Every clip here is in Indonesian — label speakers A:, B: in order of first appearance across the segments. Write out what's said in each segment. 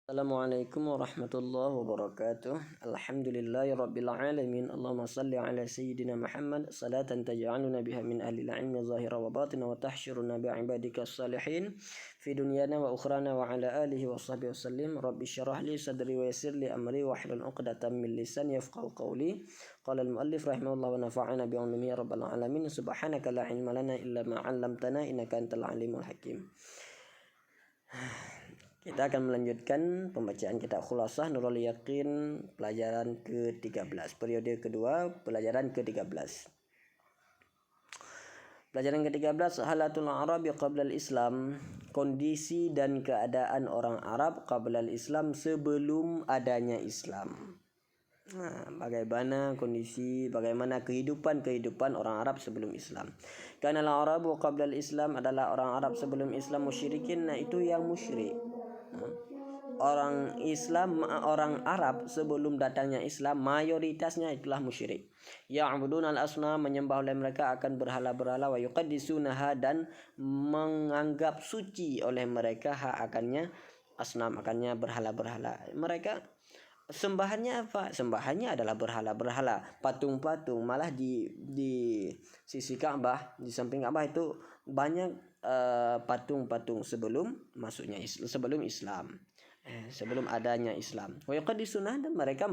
A: Assalamualaikum warahmatullahi wabarakatuh. Alhamdulillahirabbil alamin. Allahumma shalli ala sayyidina Muhammad salatan taj'aluna biha min ahli al-'ilmi zahira wa batina wa tahsyuruna bi ibadika salihin fi dunyana wa ukhrana wa ala alihi wa sahbihi wasallim. Rabbi syrah li sadri wa yassir li amri wa hlul 'uqdatam min lisani yafqahu qawli. Qala al-muallif rahimahullah wa nafa'ana bi 'ilmihi ya rabbal alamin. Subhanaka la 'ilma lana illa ma 'allamtana innaka antal alimul hakim. Kita akan melanjutkan pembacaan kitab Khulasah Nurul Yaqin pelajaran ke-13, periode kedua, pelajaran ke-13. Pelajaran ke-13, halatul Arabi qabla al-Islam, kondisi dan keadaan orang Arab qabla al-Islam, sebelum adanya Islam. Bagaimana kondisi, bagaimana kehidupan orang Arab sebelum Islam. Karena al-Arabu qabla al-Islam adalah orang Arab sebelum Islam musyrikin, itu yang musyrik. Orang Islam, orang Arab sebelum datangnya Islam mayoritasnya itulah musyrik. Ya'buduna al-asnam, menyembah oleh mereka akan berhala-berhala, wa yuqaddisunaha, dan menganggap suci oleh mereka akannya asnam, akannya berhala-berhala. Mereka sembahannya apa? Sembahannya adalah berhala-berhala, patung-patung. Malah di sisi Ka'bah, di samping Ka'bah itu banyak patung-patung sebelum masuknya sebelum Islam. Sebelum adanya Islam. Wa yuqaddisuna, dan mereka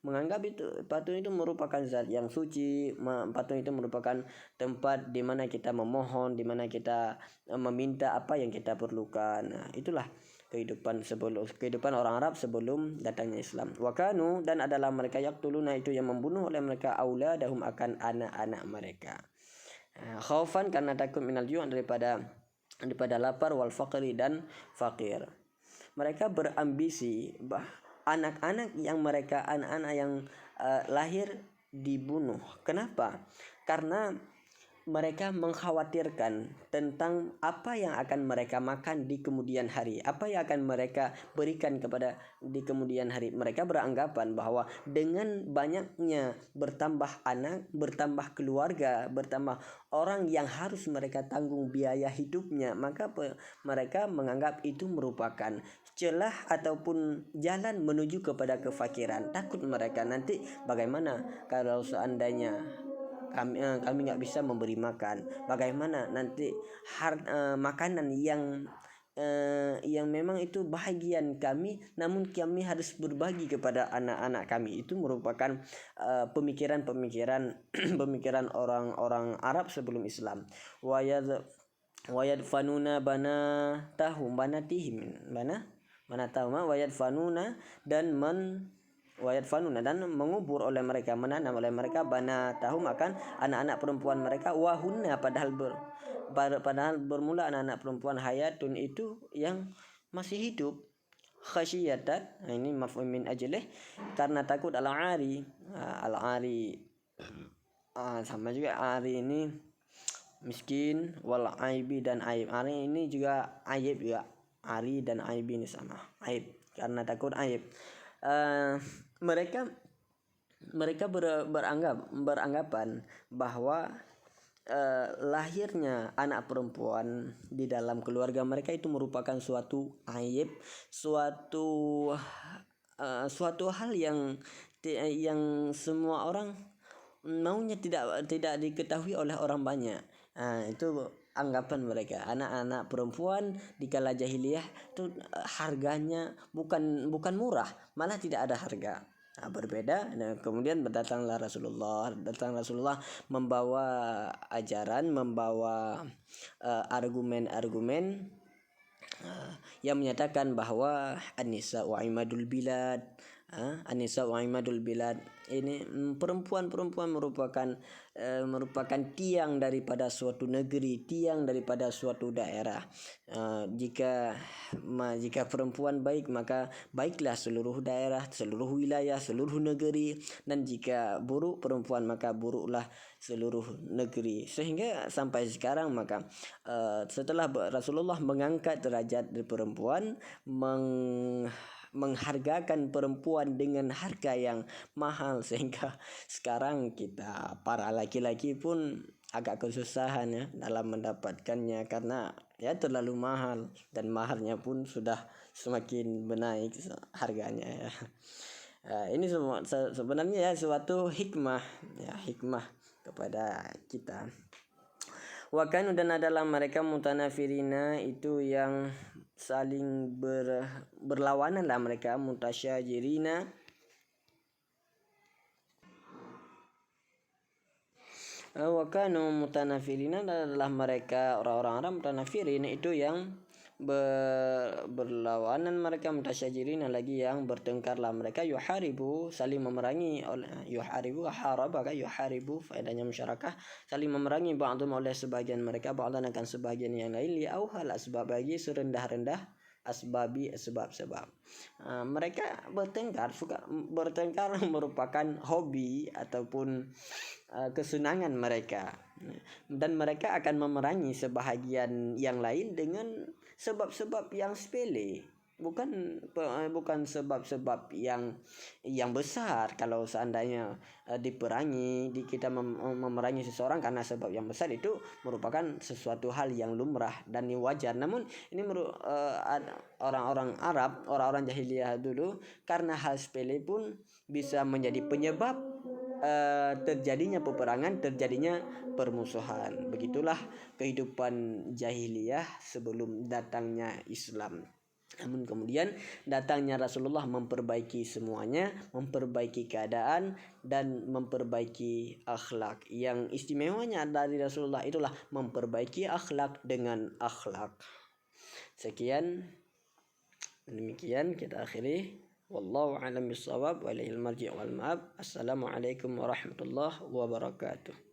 A: menganggap itu patung itu merupakan zat yang suci. Patung itu merupakan tempat di mana kita memohon, di mana kita meminta apa yang kita perlukan. Itulah kehidupan orang Arab sebelum datangnya Islam. Wa kanu, dan adalah mereka yaqtuluna, itu yang membunuh oleh mereka auladahum, akan anak-anak mereka. Khaufan, karena takut, minal ju', daripada lapar, wal faqri, dan fakir. Mereka berambisi anak-anak yang lahir dibunuh. Kenapa? Karena mereka mengkhawatirkan tentang apa yang akan mereka makan di kemudian hari, apa yang akan mereka berikan kepada di kemudian hari. Mereka beranggapan bahwa dengan banyaknya bertambah anak, bertambah keluarga, bertambah orang yang harus mereka tanggung biaya hidupnya, maka mereka menganggap itu merupakan celah ataupun jalan menuju kepada kefakiran. Takut mereka nanti bagaimana kalau seandainya kami nggak bisa memberi makan, bagaimana nanti makanan yang memang itu bahagian kami, namun kami harus berbagi kepada anak-anak kami. Itu merupakan pemikiran pemikiran orang-orang Arab sebelum Islam. Wayadfanuna banatihim wayadfanuna, dan mengubur oleh mereka, menanam oleh mereka banatahum, akan anak-anak perempuan mereka, wahunna, padahal bermula anak-anak perempuan hayatun, itu yang masih hidup, khasyiyatan, ini maf'ul min ajlih, karena takut al-ari sama juga ari ini miskin, wal aibi, dan aib. Ari ini juga aib juga, ari dan aib ini sama, aib, karena takut aib. Mereka beranggapan bahwa lahirnya anak perempuan di dalam keluarga mereka itu merupakan suatu aib, suatu hal yang semua orang maunya tidak diketahui oleh orang banyak. Itu anggapan mereka. Anak-anak perempuan di kala jahiliyah itu harganya bukan murah, malah tidak ada harga. Berbeda. Kemudian datanglah Rasulullah membawa ajaran, membawa argumen-argumen yang menyatakan bahwa an-nisa wa imadul bilad, ini perempuan merupakan tiang daripada suatu negeri, tiang daripada suatu daerah. Jika perempuan baik, maka baiklah seluruh daerah, seluruh wilayah, seluruh negeri, dan jika buruk perempuan, maka buruklah seluruh negeri. Sehingga sampai sekarang, maka setelah Rasulullah mengangkat derajat perempuan, menghargakan perempuan dengan harga yang mahal, sehingga sekarang kita para laki-laki pun agak kesusahan ya dalam mendapatkannya karena ya terlalu mahal dan maharnya pun sudah semakin menaik harganya ya. Ini semua sebenarnya ya suatu hikmah ya, hikmah kepada kita. Wakan dan adalah mereka mutanafirina itu yang saling berlawanan lah mereka, mutasyajirina wakanu mutanafirina adalah mereka orang-orang Arab mutanafirin itu yang berlawanan mereka, mutasyajirin lagi yang bertengkarlah mereka, yuharibu saling memerangi, yuharibu haraba yuharibu faedahnya musyarakah, saling memerangi ba'dhum oleh sebagian mereka ba'dhan akan sebagian yang lain, li'auhal asbab bagi serendah-rendah asbabi sebab-sebab. Mereka bertengkar merupakan hobi ataupun kesenangan mereka, dan mereka akan memerangi sebahagian yang lain dengan sebab-sebab yang sepele, bukan sebab-sebab yang besar. Kalau seandainya diperangi, kita memerangi seseorang karena sebab yang besar, itu merupakan sesuatu hal yang lumrah dan wajar. Namun ini orang-orang Arab, orang-orang jahiliyah dulu, karena hal sepele pun bisa menjadi penyebab terjadinya peperangan, terjadinya permusuhan. Begitulah kehidupan jahiliyah sebelum datangnya Islam. Namun kemudian datangnya Rasulullah memperbaiki semuanya, memperbaiki keadaan dan memperbaiki akhlak. Yang istimewanya dari Rasulullah itulah memperbaiki akhlak dengan akhlak. Sekian, demikian kita akhiri. Wallahu a'lam bishawab wa ilaihi marji' wal ma'ab. Assalamualaikum warahmatullahi wabarakatuh.